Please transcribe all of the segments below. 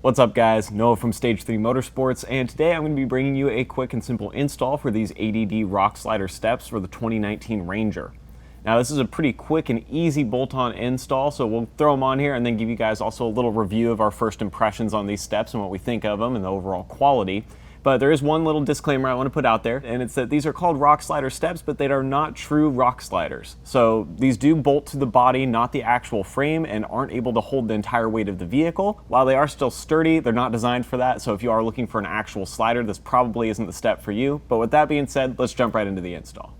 What's up guys, Noah from Stage 3 Motorsports, and today I'm going to be bringing you a quick and simple install for these ADD rock slider steps for the 2019 Ranger. Now this is a pretty quick and easy bolt-on install, so we'll throw them on here and then give you guys also a little review of our first impressions on these steps and what we think of them and the overall quality. But there is one little disclaimer I want to put out there, and it's that these are called rock slider steps, but they are not true rock sliders. So these do bolt to the body, not the actual frame, and aren't able to hold the entire weight of the vehicle. While they are still sturdy, they're not designed for that, so if you are looking for an actual slider, this probably isn't the step for you. But with that being said, let's jump right into the install.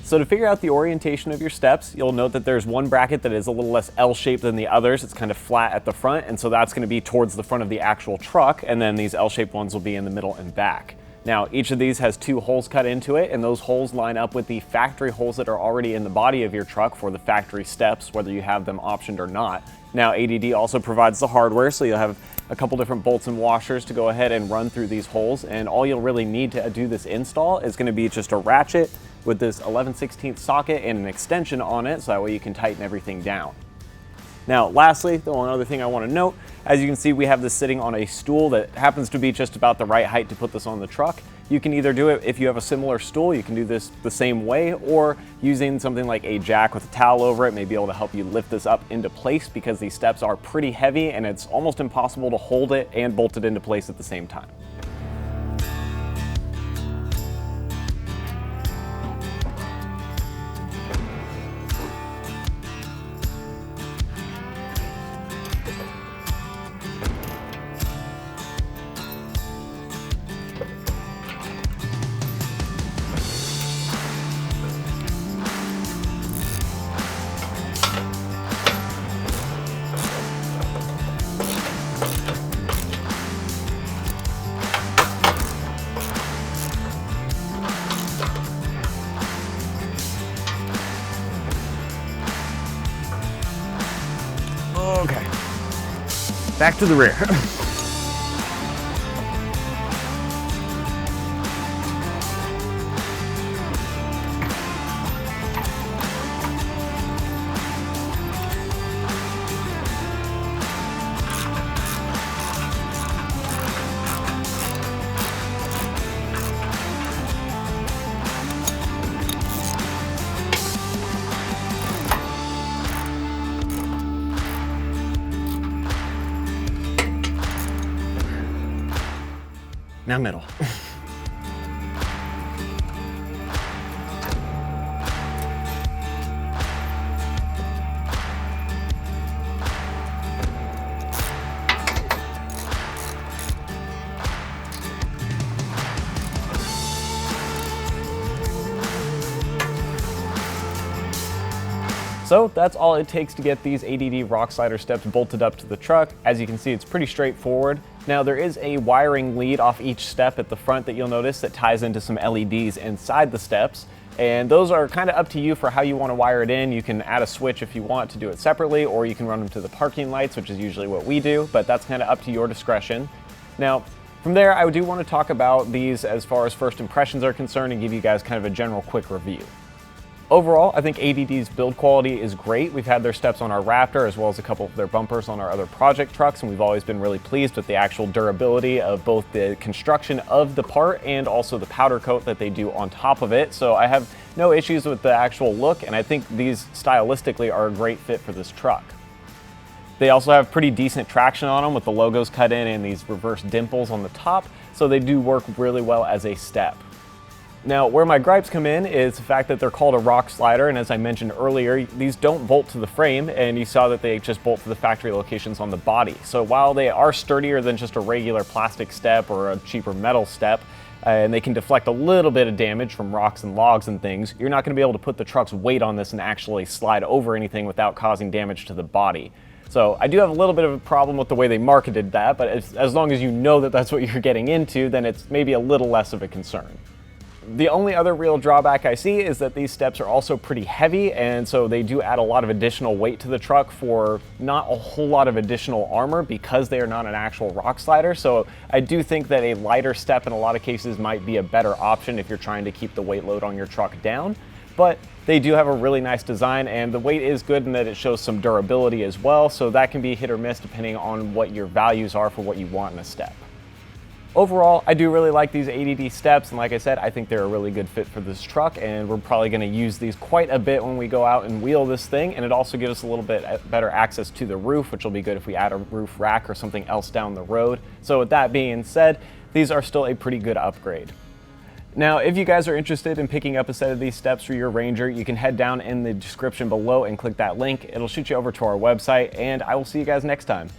So to figure out the orientation of your steps, you'll note that there's one bracket that is a little less L-shaped than the others. It's kind of flat at the front, and so that's going to be towards the front of the actual truck, and then these L-shaped ones will be in the middle and back. Now, each of these has two holes cut into it, and those holes line up with the factory holes that are already in the body of your truck for the factory steps, whether you have them optioned or not. Now, ADD also provides the hardware, so you'll have a couple different bolts and washers to go ahead and run through these holes, and all you'll really need to do this install is going to be just a ratchet with this 11/16 socket and an extension on it, so that way you can tighten everything down. Now, lastly, the one other thing I want to note, as you can see, we have this sitting on a stool that happens to be just about the right height to put this on the truck. You can either do it, if you have a similar stool, you can do this the same way, or using something like a jack with a towel over it may be able to help you lift this up into place, because these steps are pretty heavy and it's almost impossible to hold it and bolt it into place at the same time. Okay, back to the rear. Now middle. So that's all it takes to get these ADD rock slider steps bolted up to the truck. As you can see, it's pretty straightforward. Now there is a wiring lead off each step at the front that you'll notice that ties into some LEDs inside the steps. And those are kind of up to you for how you want to wire it in. You can add a switch if you want to do it separately, or you can run them to the parking lights, which is usually what we do, but that's kind of up to your discretion. Now, from there, I do want to talk about these as far as first impressions are concerned and give you guys kind of a general quick review. Overall, I think ADD's build quality is great. We've had their steps on our Raptor as well as a couple of their bumpers on our other project trucks, and we've always been really pleased with the actual durability of both the construction of the part and also the powder coat that they do on top of it. So I have no issues with the actual look, and I think these stylistically are a great fit for this truck. They also have pretty decent traction on them with the logos cut in and these reverse dimples on the top, so they do work really well as a step. Now, where my gripes come in is the fact that they're called a rock slider, and as I mentioned earlier, these don't bolt to the frame, and you saw that they just bolt to the factory locations on the body. So while they are sturdier than just a regular plastic step or a cheaper metal step, and they can deflect a little bit of damage from rocks and logs and things, you're not going to be able to put the truck's weight on this and actually slide over anything without causing damage to the body. So I do have a little bit of a problem with the way they marketed that, but as long as you know that that's what you're getting into, then it's maybe a little less of a concern. The only other real drawback I see is that these steps are also pretty heavy, and so they do add a lot of additional weight to the truck for not a whole lot of additional armor because they are not an actual rock slider. So I do think that a lighter step in a lot of cases might be a better option if you're trying to keep the weight load on your truck down. but they do have a really nice design, and the weight is good in that it shows some durability as well, so that can be hit or miss depending on what your values are for what you want in a step. Overall, I do really like these ADD steps, and like I said, I think they're a really good fit for this truck, and we're probably going to use these quite a bit when we go out and wheel this thing, and it also gives us a little bit better access to the roof, which will be good if we add a roof rack or something else down the road. So with that being said, these are still a pretty good upgrade. Now, if you guys are interested in picking up a set of these steps for your Ranger, you can head down in the description below and click that link. It'll shoot you over to our website, and I will see you guys next time.